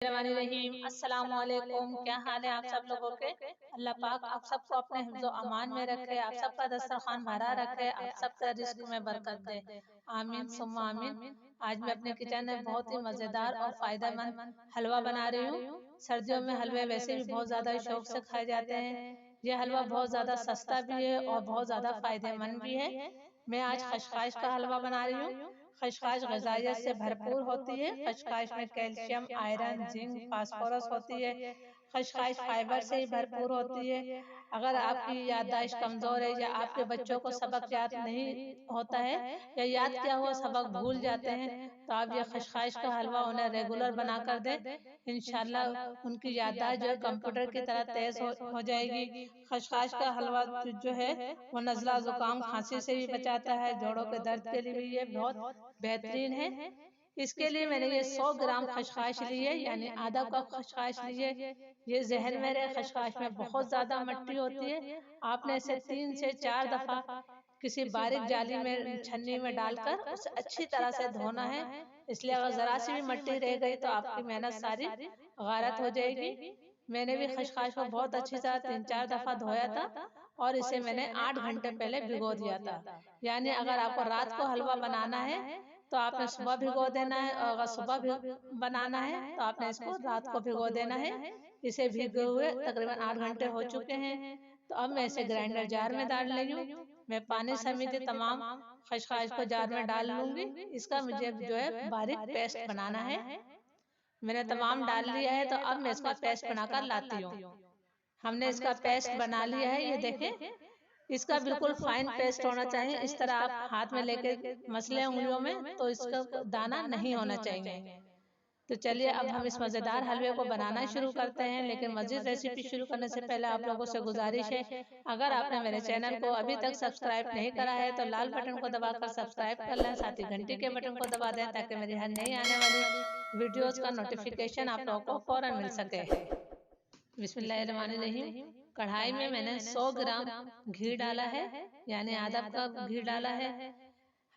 रहीम अस्सलाम वालेकुम। क्या हाल है आप सब लोगों के। अल्लाह पाक आप सबको अपने हिफ्ज़ो अमान में रखे, आप सबका दस्तरखान भरा रखे, आप सबका रिस्क में बरकत दे। आमीन सुम्मा आमीन। आज मैं अपने किचन में बहुत ही मज़ेदार और फ़ायदेमंद हलवा बना रही हूँ। सर्दियों में हलवे वैसे भी बहुत ज़्यादा शौक से खाए जाते हैं। यह हलवा बहुत ज़्यादा सस्ता भी है और बहुत ज़्यादा फ़ायदेमंद भी है। मैं आज खशखाश का हलवा बना रही हूँ। खशखाश ग़िज़ाइयत से भरपूर होती है। खशखाश में कैल्शियम, आयरन, जिंक, फास्फोरस होती है। खशखाश फाइबर से ही भरपूर होती है। अगर आपकी याददाश्त कमज़ोर है या आपके बच्चों को सबक याद नहीं होता है या याद किया हुआ सबक भूल जाते हैं, तो आप ये खशखाश का हलवा उन्हें रेगुलर बना कर दें। इंशाल्लाह उनकी याददाश्त जो है कंप्यूटर की तरह तेज हो जाएगी। खशखाश का हलवा जो है वो नज़ला, जुकाम, खांसी से भी बचाता है। जोड़ों के दर्द के लिए भी ये बहुत बेहतरीन है। इसके लिए मैंने ये 100 ग्राम खशखाश लिए, यानी आधा कप खशखाश लिए। ये जहन में रहे, खशखाश में बहुत ज्यादा मिट्टी होती है। आपने इसे 3 से 4 दफा किसी बारीक जाली में, छन्नी में डालकर उसे अच्छी तरह से धोना है। इसलिए अगर जरा सी भी मिट्टी रह गई तो आपकी मेहनत सारी गारत हो जाएगी। मैंने भी खशखाश को बहुत अच्छी तरह 3-4 दफा धोया था और इसे मैंने 8 घंटे पहले भिगो दिया था। यानी अगर आपको रात को हलवा बनाना है तो आपने सुबह भिगो देना है, और अगर सुबह बनाना है तो आपने इसको रात को भिगो देना है। इसे भीगे हुए तकरीबन 8 घंटे हो चुके हैं। तो अब मैं इसे ग्राइंडर जार में डाल रही हूँ। मैं पानी समेत तमाम खशखाश को जार में डाल लूंगी। इसका मुझे जो है बारीक पेस्ट बनाना है। मैंने तमाम डाल लिया है, तो अब मैं इसका पेस्ट बनाकर लाती हूँ। हमने इसका पेस्ट बना लिया है, ये देखें। इसका बिल्कुल फाइन पेस्ट होना चाहिए। इस तरह आप हाथ में लेके मसले उंगलियों में, तो इसका दाना नहीं होना चाहिए। तो चलिए अब हम इस मज़ेदार हलवे को बनाना शुरू करते हैं। लेकिन मज़ीद रेसिपी शुरू करने से पहले आप लोगों से गुजारिश है, अगर आपने मेरे चैनल को अभी तक सब्सक्राइब नहीं करा है तो लाल बटन को दबाकर सब्सक्राइब कर लें, साथ ही घंटी के बटन को दबा दें ताकि मेरी हर नई आने वाली वीडियोस का नोटिफिकेशन आप लोगों को फौरन मिल सके। बिस्मिल्लाहिर्रहमानिर्रहीम। कढ़ाई में मैंने 100 ग्राम घी डाला है, यानी आधा कप घी डाला है।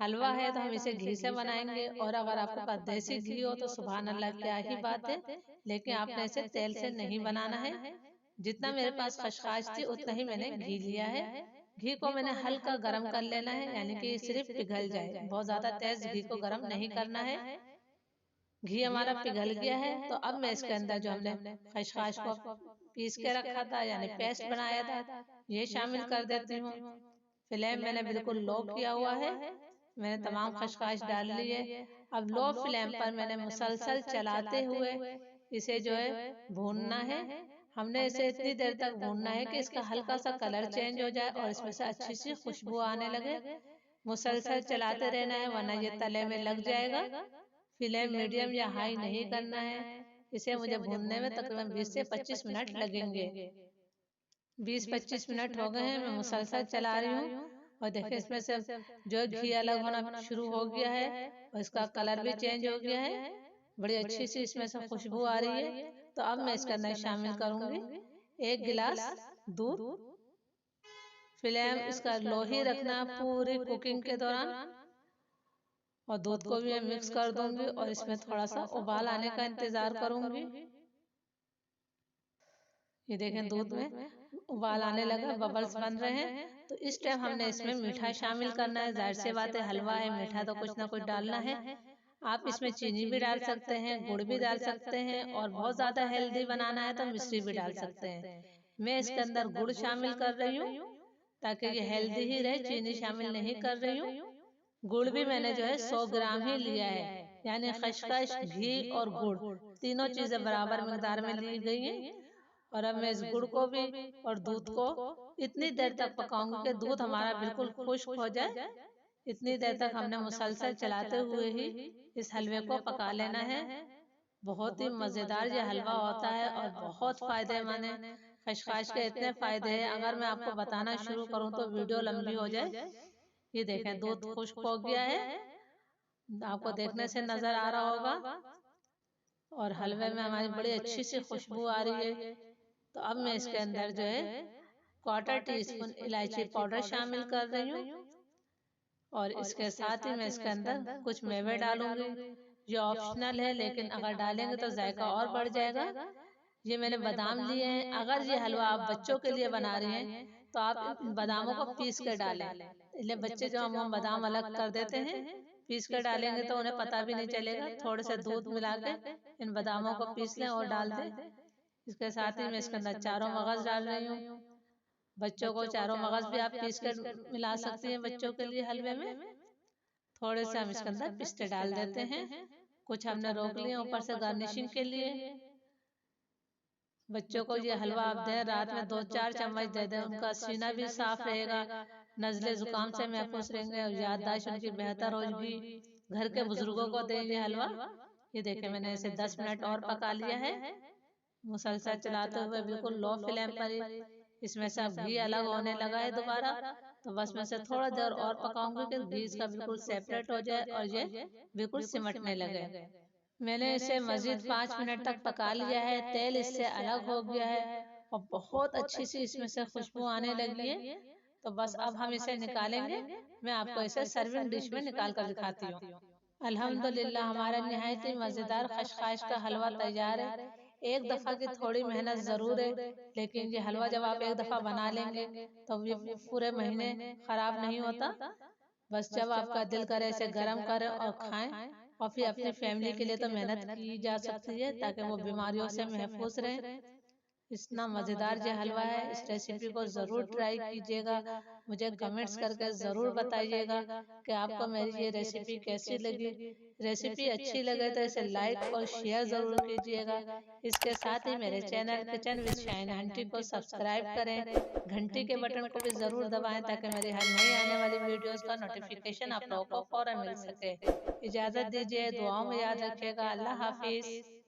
हलवा है तो हम इसे घी से बनाएंगे, और अगर आपके पास देसी घी हो तो सुभान अल्लाह, क्या ही बात है। लेकिन आपने इसे तेल से नहीं बनाना है। जितना मेरे पास खशखाश थी उतना ही मैंने घी लिया है। घी को मैंने हल्का गर्म कर लेना है, यानी कि सिर्फ पिघल जाए, बहुत ज्यादा तेज घी को गर्म नहीं करना है। घी हमारा पिघल गया है, तो अब मैं इसके अंदर जो हमने खशखाश को पीस के रखा था, यानी पेस्ट बनाया था, ये शामिल कर देती हूँ। फ्लेम मैंने बिल्कुल लो किया हुआ है। मैंने तमाम खशखाश डाल ली है। अब लो फ्लेम पर मैंने मुसलसल चलाते हुए इसे जो है भूनना है। हमने इसे इतनी देर तक भूनना है कि इसका हल्का सा कलर चेंज हो जाए और इसमें से अच्छी सी खुशबू आने लगे। मुसलसल चलाते रहना है, वरना ये तले में लग जाएगा। फ्लेम मीडियम या हाई नहीं करना है। इसे मुझे भूनने में तकरीबन 20 से 25 मिनट लगेंगे। 20-25 मिनट हो गए हैं, मैं मुसलसल चला रही हूँ। और देखिए इसमें से जो घी अलग होना शुरू हो गया है और इसका कलर भी चेंज हो गया है। बड़ी अच्छी सी इसमें से खुशबू आ रही है। तो अब मैं इसके अंदर शामिल करूंगी 1 गिलास दूध। फ्लेम इसका लो ही रखना पूरी कुकिंग के दौरान। और दूध को भी मैं मिक्स कर दूंगी और इसमें थोड़ा सा उबाल आने का इंतजार करूंगी। ये देखें दूध में उबाल आने लगा, बबल्स बन रहे हैं। तो इस टाइम हमने इसमें मीठा शामिल करना है। जाहिर सी बात है, हलवा है, मीठा तो कुछ ना कुछ डालना है। आप इसमें चीनी भी डाल सकते हैं, गुड़ भी डाल सकते हैं, और बहुत ज्यादा हेल्दी बनाना है तो मिश्री भी डाल सकते हैं। मैं इसके अंदर गुड़ शामिल कर रही हूँ ताकि ये हेल्दी ही रहे, चीनी शामिल नहीं कर रही हूँ। गुड़ भी मैंने जो है 100 ग्राम ही लिया है, यानी खशखश, घी और गुड़ तीनों चीजें बराबर मिकदार में ली गई हैं। और अब मैं इस गुड़ को भी और दूध को इतनी देर तक पकाऊंगी कि दूध हमारा बिल्कुल खुश्क हो जाए। इतनी देर तक हमने मुसलसल चलाते हुए ही इस हलवे को पका लेना है। बहुत ही मजेदार ये हलवा होता है और बहुत फायदेमंद है। खशखाश के इतने फायदे हैं, अगर मैं आपको बताना शुरू करूं तो वीडियो लंबी हो जाए। ये देखें दूध खुश्क हो गया है, आपको देखने से नजर आ रहा होगा। और हलवे में हमारी बड़ी अच्छी सी खुशबू आ रही है। तो अब मैं इसके अंदर जो है 1/4 टीस्पून इलायची पाउडर शामिल कर रही हूँ। और इसके साथ ही मैं इसके अंदर कुछ मेवे डालूंगी। ये ऑप्शनल है, लेकिन अगर डालेंगे तो जायका और बढ़ जाएगा। ये मैंने बादाम लिए हैं। अगर ये हलवा आप बच्चों के लिए बना रहे हैं तो आप इन बादामों को पीस कर डालें। इसलिए बच्चे जो हम बादाम अलग कर देते हैं, पीस कर डालेंगे तो उन्हें पता भी नहीं चलेगा। थोड़े से दूध मिला के इन बादामों को पीस लें और डाल दें। इसके साथ ही मैं इसके अंदर चारों मगज डाल रही हूँ। बच्चों को चारों मगज भी आप पीस कर मिला सकती हैं बच्चों के लिए हलवे में। थोड़े से हम इसके अंदर पिस्ते डाल देते हैं, कुछ हमने रोक लिए ऊपर से गार्निशिंग के लिए। बच्चों को ये हलवा आप दें, रात में 2-4 चम्मच दे दें, उनका सीना भी साफ रहेगा, नजले जुकाम से महफूज रहेंगे और याददाश्त उनकी बेहतर होगी। घर के बुजुर्गों को दें ये हलवा। ये देखें मैंने इसे 10 मिनट और पका लिया है, मुसलसल चलाते हुए बिल्कुल लो फ्लेम पर ही। इसमें से अब घी अलग होने लगा है दोबारा, तो बस मैं इसे थोड़ा देर और पकाऊंगी कि घी इसका बिल्कुल सेपरेट हो जाए और ये बिल्कुल सिमटने लगे। मैंने इसे मजीद 5 मिनट तक पका लिया है। तेल इससे अलग हो गया है और बहुत अच्छी सी इसमें से खुशबू आने लगी है। तो बस अब हम इसे निकालेंगे। मैं आपको इसे सर्विंग डिश में निकाल कर दिखाती हूँ। अल्हम्दुलिल्लाह हमारा निहायत ही मज़ेदार खशखाश का हलवा तैयार है। एक दफ़ा की थोड़ी मेहनत ज़रूर है, लेकिन ये हलवा जब आप एक दफ़ा बना लेंगे तो ये पूरे महीने ख़राब नहीं होता। बस जब आपका दिल करे इसे गरम करें और खाएं। और फिर अपनी फैमिली के लिए तो मेहनत की जा सकती है ताकि वो बीमारियों से महफूज रहें। इतना मज़ेदार ये हलवा है, इस रेसिपी को ज़रूर ट्राई कीजिएगा। मुझे कमेंट्स करके ज़रूर बताइएगा कि आपको मेरी ये रेसिपी कैसी लगी। रेसिपी अच्छी लगे तो इसे लाइक और शेयर ज़रूर कीजिएगा। इसके साथ ही मेरे channel kitchen with Shaina aunty को सब्सक्राइब करें, घंटी के बटन को भी ज़रूर दबाएं ताकि मेरी हर नई आने वाली वीडियोज़ का नोटिफिकेशन आप लोगों को फ़ौरन मिल सके। इजाज़त दीजिए, दुआओं में याद रखिएगा। अल्लाह हाफिज़।